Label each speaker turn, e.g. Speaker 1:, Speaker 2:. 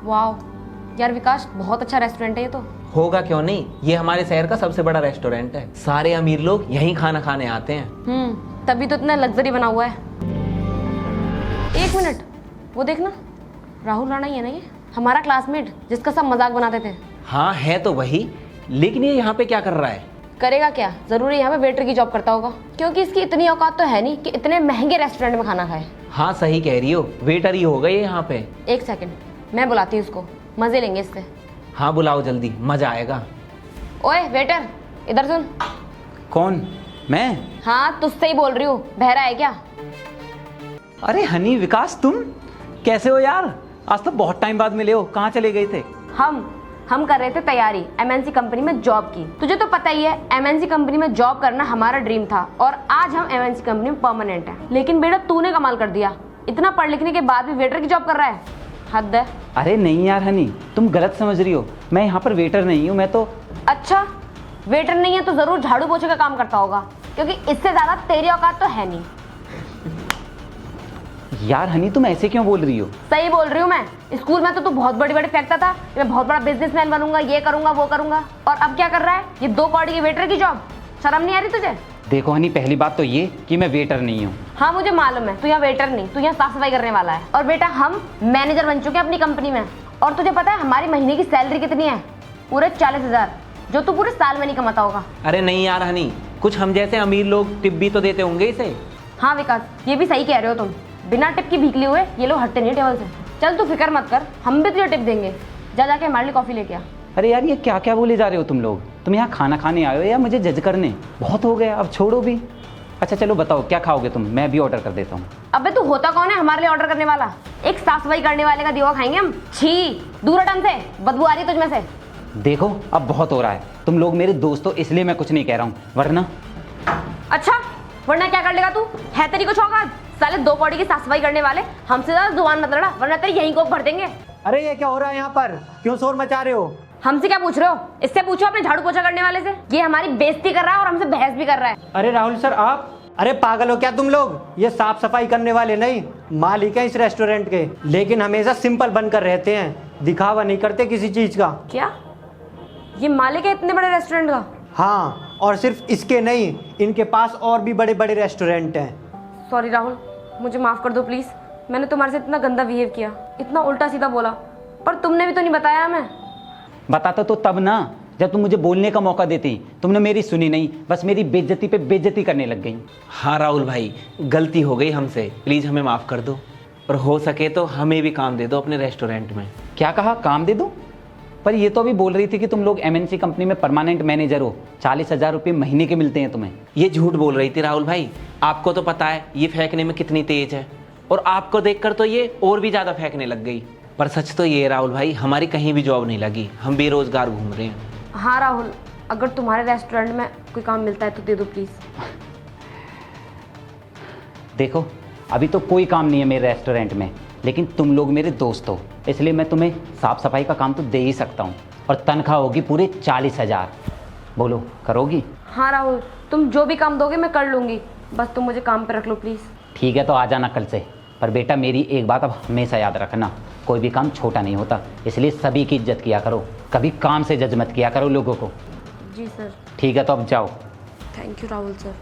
Speaker 1: वाह यार विकास, बहुत अच्छा रेस्टोरेंट है ये तो।
Speaker 2: होगा क्यों नहीं, ये हमारे शहर का सबसे बड़ा रेस्टोरेंट है। सारे अमीर लोग यहीं खाना खाने आते हैं।
Speaker 1: तभी तो इतना लग्जरी बना हुआ है। एक मिनट, वो देखना, राहुल राणा ही है ना ये, हमारा क्लासमेट जिसका सब मजाक बनाते थे।
Speaker 2: हाँ है तो वही, लेकिन ये यहाँ पे क्या कर रहा है?
Speaker 1: करेगा क्या, जरूरी यहाँ पे वेटर की जॉब करता होगा, क्योंकि इसकी इतनी औकात तो है नहीं कि इतने महंगे रेस्टोरेंट में खाना खाए।
Speaker 2: हाँ सही कह रही हो, वेटर ही होगा ये यहाँ पे।
Speaker 1: एक सेकंड, मैं बुलाती हूँ उसको, मजे लेंगे इससे।
Speaker 2: हाँ बुलाओ जल्दी, मजा आएगा।
Speaker 1: ओए वेटर, इधर सुन।
Speaker 3: कौन? मैं?
Speaker 1: हाँ तुझसे ही बोल रही हूँ, बहरा है क्या?
Speaker 3: अरे हनी, विकास, तुम कैसे हो यार? आज तो बहुत टाइम बाद मिले हो, कहाँ चले गए थे?
Speaker 1: हम कर रहे थे तैयारी एमएनसी कंपनी में जॉब की। तुझे तो पता ही है एमएनसी कंपनी में जॉब करना हमारा ड्रीम था, और आज हम एमएनसी कंपनी में परमानेंट हैं। लेकिन बेटा तूने कमाल कर दिया, इतना पढ़ लिखने के बाद भी वेटर की जॉब कर रहा है, हद है।
Speaker 3: अरे नहीं यार हनी, तुम गलत समझ रही हो। मैं यहाँ पर वेटर नहीं हूँ, मैं तो।
Speaker 1: अच्छा, वेटर नहीं है तो जरूर झाड़ू पोछे का काम करता होगा, क्योंकि इससे ज्यादा तेरी औकात तो है नहीं।
Speaker 3: यार हनी, तुम ऐसे क्यों बोल रही हो?
Speaker 1: सही बोल रही हूँ मैं। स्कूल में तो तू बहुत बड़ी बड़ी फेंकता था, मैं बहुत बड़ा बिजनेसमैन बनूंगा, ये करूंगा वो करूंगा, और अब क्या कर रहा है? ये 2 कौड़ी की वेटर की जॉब। शर्म नहीं आ रही तुझे?
Speaker 3: देखो हनी, पहली बात तो ये कि मैं वेटर नहीं हूँ।
Speaker 1: हाँ मुझे मालूम है, तू यहाँ वेटर नहीं, तू यहाँ साफ सफाई करने वाला है। और बेटा हम मैनेजर बन चुके हैं अपनी कंपनी में, और तुझे पता है हमारी महीने की सैलरी कितनी है? पूरे 40,000, जो तू पूरे साल में नहीं कमाता होगा।
Speaker 2: अरे नहीं यार हनी, कुछ हम जैसे अमीर लोग टिप भी तो देते होंगे इसे।
Speaker 1: हाँ विकास, ये भी सही कह रहे हो तुम, बिना टिप की भीख लिए हुए ये लोग हटते नहीं टेबल से। चल तू फिक्र मत कर, हम भी तुझे टिप देंगे। जा जाके हमारे लिए कॉफी लेके आ।
Speaker 3: अरे यार, ये क्या क्या बोले जा रहे हो तुम लोग? तुम यहाँ खाना खाने आए हो या मुझे जज करने? बहुत हो गया, अब छोड़ो भी। अच्छा चलो बताओ क्या खाओगे तुम, मैं भी ऑर्डर कर देता हूँ।
Speaker 1: अबे तू होता कौन है हमारे लिए ऑर्डर करने वाला? एक साफ सफाई करने वाले का दिवा खाएंगे हम? छी, दूर हट हमसे, बदबू आ रही है तुझमें से।
Speaker 3: देखो अब बहुत हो रहा है, तुम लोग मेरे दोस्त हो इसलिए मैं कुछ नहीं कह रहा हूँ, वरना।
Speaker 1: अच्छा, वरना क्या कर लेगा तू? है तेरी कुछ औकात? साले 2 कौड़ी की साफ सफाई करने वाले, हमसे ज्यादा जुबान मत लड़ा, वरना तेरी यहीं कोप भर देंगे।
Speaker 4: अरे ये क्या हो रहा है यहाँ पर? क्यों शोर मचा रहे हो?
Speaker 1: हमसे क्या पूछ रहे हो? इससे पूछो अपने झाड़ू पोछा करने वाले से। ये हमारी बेइज्जती कर रहा है और हमसे बहस भी कर रहा है।
Speaker 4: अरे राहुल सर आप, अरे पागल हो क्या तुम लोग? ये साफ सफाई करने वाले नहीं, मालिक हैं इस रेस्टोरेंट के, लेकिन हमेशा सिंपल बनकर रहते हैं, दिखावा नहीं करते किसी चीज का।
Speaker 1: क्या ये मालिक है इतने बड़े रेस्टोरेंट का?
Speaker 4: हाँ, और सिर्फ इसके नहीं, इनके पास और भी बड़े बड़े रेस्टोरेंट हैं।
Speaker 1: सॉरी राहुल, मुझे माफ कर दो प्लीज। मैंने तुम्हारे से इतना गंदा बिहेव किया, इतना उल्टा सीधा बोला, पर तुमने भी तो नहीं बताया हमें।
Speaker 3: बताता तो तब ना, जब तुम मुझे बोलने का मौका देती। तुमने मेरी सुनी नहीं, बस मेरी बेइज्जती पे बेइज्जती करने लग गई।
Speaker 2: हाँ राहुल भाई, गलती हो गई हमसे, प्लीज़ हमें माफ़ कर दो, और हो सके तो हमें भी काम दे दो अपने रेस्टोरेंट में।
Speaker 3: क्या कहा, काम दे दो? पर ये तो अभी बोल रही थी कि तुम लोग एमएनसी कंपनी में परमानेंट मैनेजर हो, 40,000 रुपये महीने के मिलते हैं तुम्हें।
Speaker 2: ये झूठ बोल रही थी राहुल भाई, आपको तो पता है ये फेंकने में कितनी तेज है, और आपको देखकर तो ये और भी ज़्यादा फेंकने लग गई। पर सच तो ये राहुल भाई, हमारी कहीं भी जॉब नहीं लगी, हम बेरोजगार घूम रहे हैं।
Speaker 1: हाँ राहुल, अगर तुम्हारे रेस्टोरेंट में कोई काम मिलता है तो दे दो प्लीज।
Speaker 3: देखो अभी तो कोई काम नहीं है मेरे रेस्टोरेंट में, लेकिन तुम लोग मेरे दोस्त हो, इसलिए मैं तुम्हें साफ सफाई का काम तो दे ही सकता हूँ, और तनख्वाह होगी पूरे 40,000। बोलो करोगी?
Speaker 1: हाँ राहुल, तुम जो भी काम दोगे मैं कर लूँगी, बस तुम मुझे काम पे रख लो प्लीज़।
Speaker 3: ठीक है तो आ जाना कल से। पर बेटा मेरी एक बात अब हमेशा याद रखना, कोई भी काम छोटा नहीं होता, इसलिए सभी की इज्जत किया करो, कभी काम से जज मत किया करो लोगों को।
Speaker 1: जी सर।
Speaker 3: ठीक है तो अब जाओ।
Speaker 1: Thank you Rahul sir.